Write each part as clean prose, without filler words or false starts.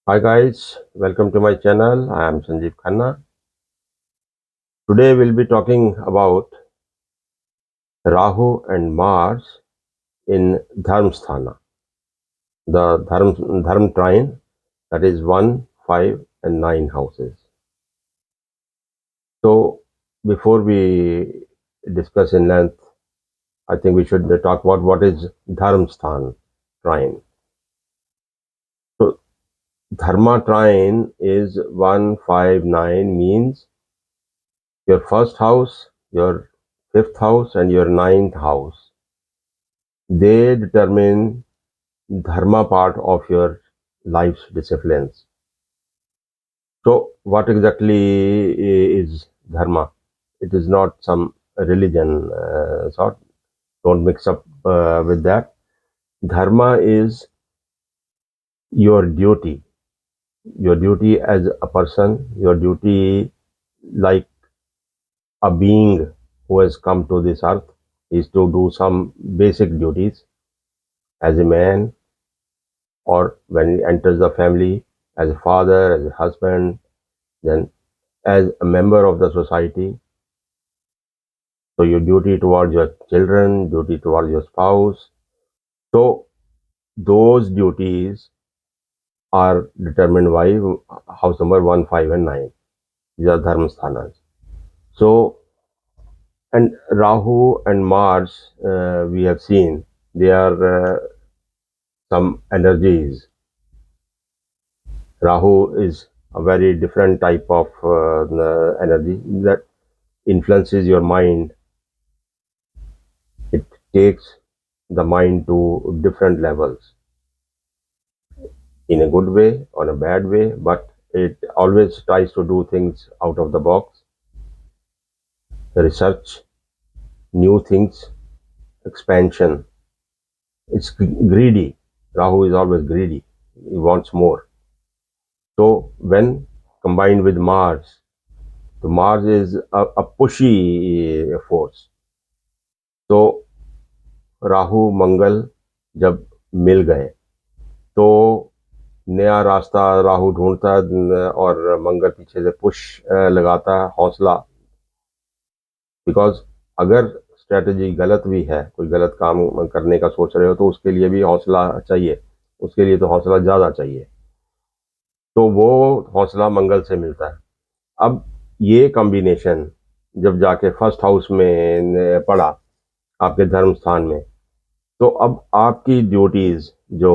Hi guys, welcome to my channel. I am Sanjeev Khanna. Today we'll be talking about Rahu and Mars in Dharmsthana, the Dharm trine, that is 1, 5 and 9 houses. So before we discuss in length, I think we should talk about what is Dharmsthan trine. So Dharma trine is 1, 5, 9 means your first house, your fifth house and your ninth house. They determine dharma part of your life's disciplines. So, what exactly is dharma? It is not some religion sort. Don't mix up with that. Dharma is your duty as a person, your duty like a being who has come to this earth is to do some basic duties as a man, or when he enters the family as a father, as a husband, then as a member of the society. So your duty towards your children, duty towards your spouse. So those duties are determined by house number 1, 5 and 9. These are dharmasthanas. So, and Rahu and Mars, we have seen, they are some energies. Rahu is a very different type of energy that influences your mind. It takes the mind to different levels, in a good way, on a bad way, but it always tries to do things out of the box, research, new things, expansion. It's greedy. Rahu is always greedy. He wants more. So when combined with Mars, so Mars is a pushy force. तो राहु मंगल जब मिल गए तो नया रास्ता राहु ढूंढता है और मंगल पीछे से पुश लगाता है, हौसला। बिकॉज अगर स्ट्रेटजी गलत भी है, कोई गलत काम करने का सोच रहे हो, तो उसके लिए भी हौसला चाहिए, उसके लिए तो हौसला ज़्यादा चाहिए। तो वो हौसला मंगल से मिलता है। अब ये कॉम्बिनेशन जब जाके फर्स्ट हाउस में पड़ा, आपके धर्म स्थान में, तो अब आपकी ड्यूटीज जो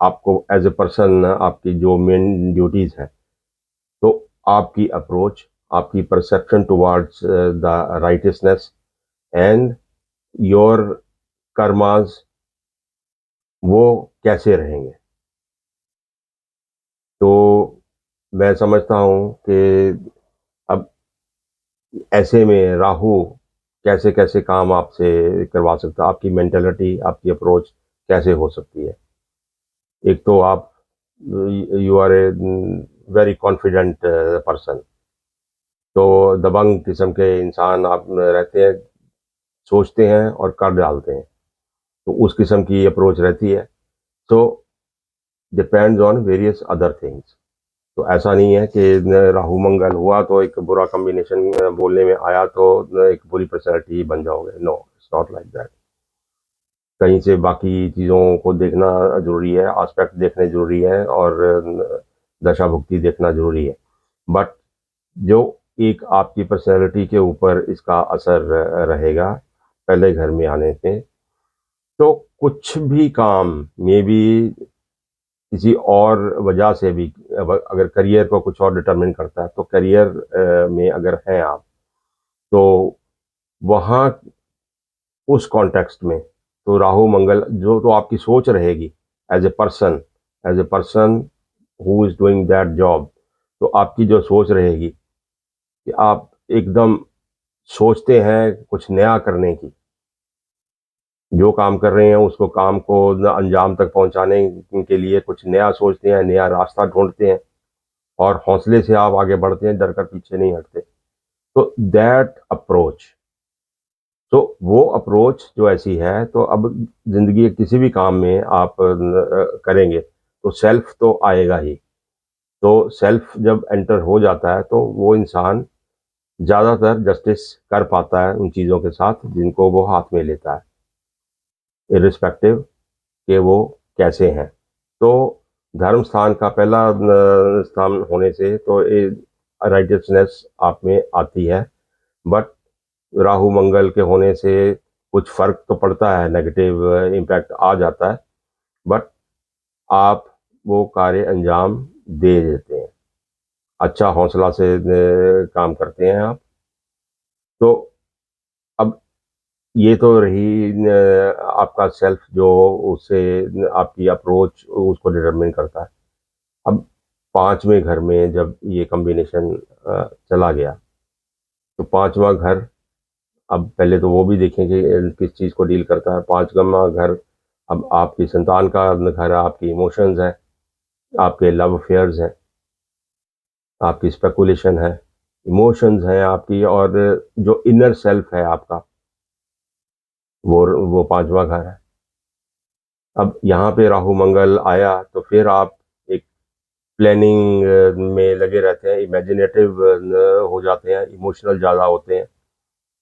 आपको एज ए पर्सन, आपकी जो मेन ड्यूटीज है, तो आपकी अप्रोच, आपकी perception towards the righteousness and your karmas, वो कैसे रहेंगे। तो मैं समझता हूँ कि अब ऐसे में राहु कैसे कैसे काम आपसे करवा सकता है, आपकी मेंटेलिटी, आपकी अप्रोच कैसे हो सकती है। एक तो आप you are a very confident person, तो दबंग किस्म के इंसान आप रहते हैं, सोचते हैं और कर डालते हैं, तो उस किस्म की अप्रोच रहती है। So depends on various other things. तो ऐसा नहीं है कि राहु मंगल हुआ तो एक बुरा कॉम्बिनेशन बोलने में आया तो एक बुरी पर्सनैलिटी बन जाओगे। No, it's not like that. कहीं से बाकी चीज़ों को देखना ज़रूरी है, एस्पेक्ट देखने ज़रूरी है, और दशा भुक्ति देखना ज़रूरी है। बट जो एक आपकी पर्सनैलिटी के ऊपर इसका असर रहेगा पहले घर में आने से, तो कुछ भी काम मे बी किसी और वजह से भी, अगर करियर को कुछ और डिटरमिन करता है, तो करियर में अगर हैं आप, तो वहाँ उस कॉन्टेक्स्ट में तो राहु मंगल जो तो आपकी सोच रहेगी as a person, as a person who is doing that job. तो आपकी जो सोच रहेगी कि आप एकदम सोचते हैं कुछ नया करने की, जो काम कर रहे हैं उसको काम को अंजाम तक पहुंचाने के लिए कुछ नया सोचते हैं, नया रास्ता ढूंढते हैं, और हौसले से आप आगे बढ़ते हैं, डर कर पीछे नहीं हटते। तो दैट अप्रोच, तो वो अप्रोच जो ऐसी है, तो अब जिंदगी के किसी भी काम में आप करेंगे तो सेल्फ तो आएगा ही। तो सेल्फ जब एंटर हो जाता है तो वो इंसान ज़्यादातर जस्टिस कर पाता है उन चीज़ों के साथ जिनको वो हाथ में लेता है, इर्रिस्पेक्टिव कि वो कैसे हैं। तो धर्म स्थान का पहला स्थान होने से तो ये राइटियसनेस आप में आती है, बट राहु मंगल के होने से कुछ फ़र्क तो पड़ता है, नेगेटिव इम्पैक्ट आ जाता है, बट आप वो कार्य अंजाम दे देते हैं। अच्छा हौसला से काम करते हैं आप। तो अब ये तो रही आपका सेल्फ जो उससे आपकी अप्रोच उसको डिटरमिन करता है। अब 5वें घर में जब ये कॉम्बिनेशन चला गया, तो 5वां घर, अब पहले तो वो भी देखेंगे किस चीज़ को डील करता है। 5वां घर अब आपकी संतान का घर है, आपकी इमोशंस हैं, आपके लव अफेयर्स हैं, आपकी स्पेकुलेशन है, इमोशंस हैं आपकी, और जो इनर सेल्फ है आपका, वो 5वां घर है। अब यहाँ पे राहु मंगल आया तो फिर आप एक प्लानिंग में लगे रहते हैं, इमेजिनेटिव हो जाते हैं, इमोशनल ज़्यादा होते हैं,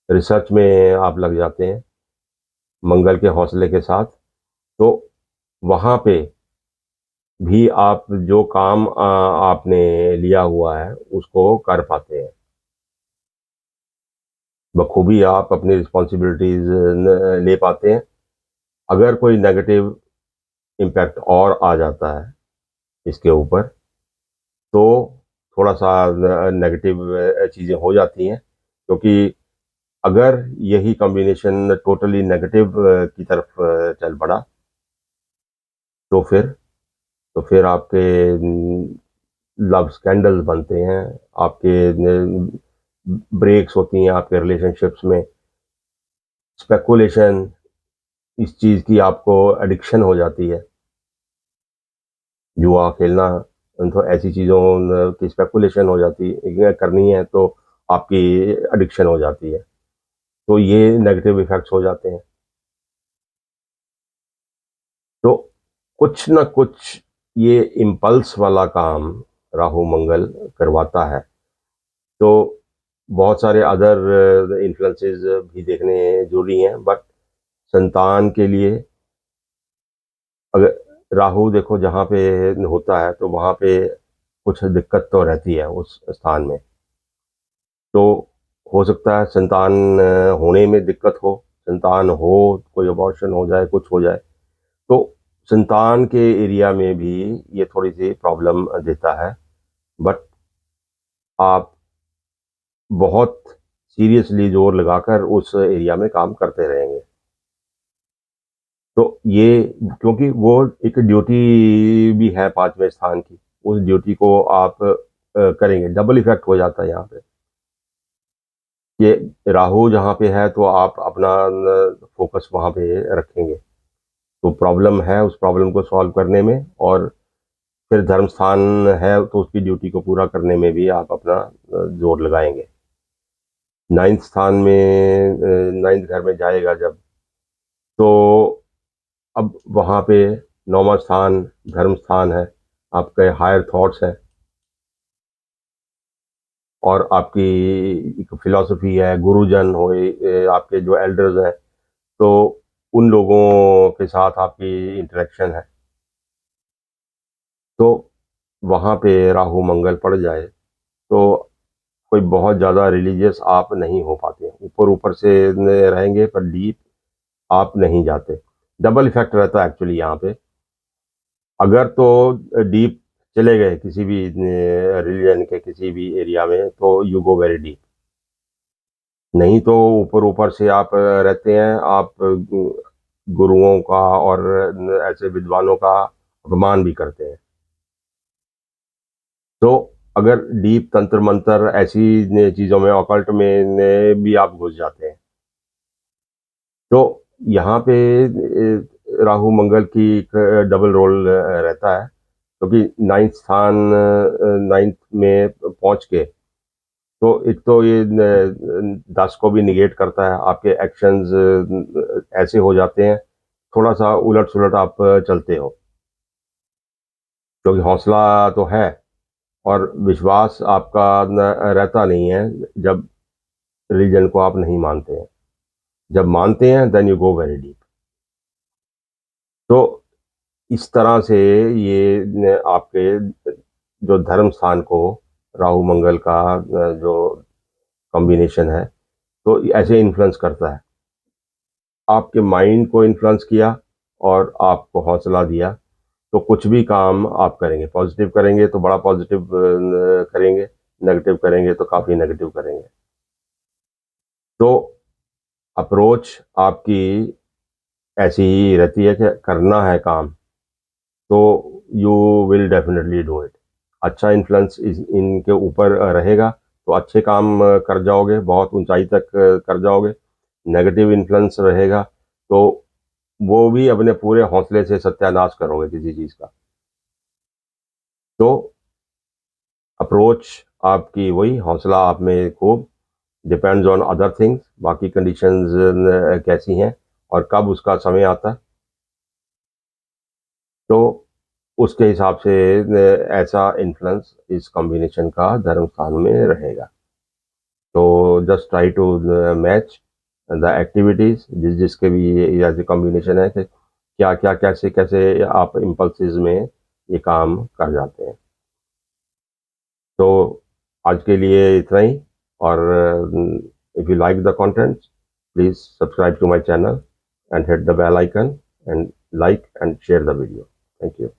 रिसर्च में आप लग जाते हैं मंगल के हौसले के साथ। तो वहाँ पे भी आप जो काम आपने लिया हुआ है उसको कर पाते हैं बखूबी, आप अपनी रिस्पॉन्सिबिलिटीज ले पाते हैं। अगर कोई नेगेटिव इम्पैक्ट और आ जाता है इसके ऊपर, तो थोड़ा सा नेगेटिव चीज़ें हो जाती हैं, क्योंकि अगर यही कॉम्बिनेशन टोटली नेगेटिव की तरफ चल पड़ा, तो फिर आपके लव स्कैंडल्स बनते हैं, आपके ब्रेक्स होती हैं आपके रिलेशनशिप्स में, स्पेकुलेशन, इस चीज़ की आपको एडिक्शन हो जाती है, जुआ खेलना, तो ऐसी चीज़ों की स्पेकुलेशन हो जाती है, करनी है तो आपकी एडिक्शन हो जाती है। तो ये नेगेटिव इफ़ेक्ट्स हो जाते हैं। तो कुछ ना कुछ ये इम्पल्स वाला काम राहु मंगल करवाता है। तो बहुत सारे अदर इन्फ्लुएंसेस भी देखने ज़रूरी हैं, बट संतान के लिए अगर राहु देखो जहाँ पे होता है तो वहाँ पे कुछ दिक्कत तो रहती है उस स्थान में। तो हो सकता है संतान होने में दिक्कत हो, संतान हो, कोई अबॉर्शन हो जाए, कुछ हो जाए, तो संतान के एरिया में भी ये थोड़ी-सी प्रॉब्लम देता है। बट आप बहुत सीरियसली ज़ोर लगाकर उस एरिया में काम करते रहेंगे। तो ये, क्योंकि वो एक ड्यूटी भी है 5वें स्थान की, उस ड्यूटी को आप करेंगे, डबल इफ़ेक्ट हो जाता है यहाँ पे। कि राहु जहाँ पे है तो आप अपना फ़ोकस वहाँ पे रखेंगे। तो प्रॉब्लम है उस प्रॉब्लम को सॉल्व करने में, और फिर धर्म स्थान है तो उसकी ड्यूटी को पूरा करने में भी आप अपना ज़ोर लगाएँगे। 9th स्थान में 9th घर में जाएगा जब, तो अब वहाँ पे 9वां स्थान धर्म स्थान है, आपके हायर थॉट्स हैं, और आपकी एक फ़िलॉसफ़ी है, गुरुजन हुए, आपके जो एल्डर्स हैं, तो उन लोगों के साथ आपकी इंटरेक्शन है। तो वहाँ पे राहु मंगल पड़ जाए तो कोई बहुत ज़्यादा रिलीजियस आप नहीं हो पाते। ऊपर-ऊपर से न रहेंगे पर डीप आप नहीं जाते। डबल इफ़ेक्ट रहता है एक्चुअली यहाँ पे। अगर तो डीप चले गए किसी भी रिलीजन के किसी भी एरिया में, तो यू गो वेरी डीप। नहीं तो ऊपर-ऊपर से आप रहते हैं, आप गुरुओं का और ऐसे विद्वानों का अपमान भी करते हैं। तो अगर डीप तंत्र मंत्र ऐसी चीज़ों में, ऑकल्ट में भी आप घुस जाते हैं, तो यहाँ पे राहु मंगल की एक डबल रोल रहता है, क्योंकि 9th स्थान 9th में पहुँच के, तो एक तो ये 10 को भी निगेट करता है, आपके एक्शंस ऐसे हो जाते हैं, थोड़ा सा उलट सुलट आप चलते हो। क्योंकि हौसला तो है और विश्वास आपका रहता नहीं है जब रिलीजन को आप नहीं मानते हैं। जब मानते हैं then you go very deep. तो इस तरह से ये आपके जो धर्म स्थान को राहु मंगल का जो कॉम्बिनेशन है, तो ऐसे इन्फ्लुएंस करता है। आपके माइंड को इन्फ्लुएंस किया और आपको हौसला दिया, तो कुछ भी काम आप करेंगे, पॉजिटिव करेंगे तो बड़ा पॉजिटिव करेंगे, नेगेटिव करेंगे तो काफ़ी नेगेटिव करेंगे। तो अप्रोच आपकी ऐसी ही रहती है कि करना है काम, तो you will definitely do it. अच्छा इन्फ्लुएंस इनके ऊपर रहेगा तो अच्छे काम कर जाओगे, बहुत ऊंचाई तक कर जाओगे। नेगेटिव इन्फ्लुएंस रहेगा तो वो भी अपने पूरे हौसले से सत्यानाश करोगे किसी चीज़ का। तो अप्रोच आपकी वही, हौसला आप में खूब, डिपेंड्स ऑन अदर थिंग्स, बाकी कंडीशंस कैसी हैं और कब उसका समय आता है, तो उसके हिसाब से ऐसा इन्फ्लुएंस इस कॉम्बिनेशन का धर्म स्थान में रहेगा। तो just try to match the activities जिसके भी ये ऐसे कॉम्बिनेशन है कि क्या क्या कैसे कैसे आप इम्पल्सिस में ये काम कर जाते हैं। तो आज के लिए इतना ही। और if you like the content, please subscribe to my channel and hit the bell icon and like and share the video. Thank you.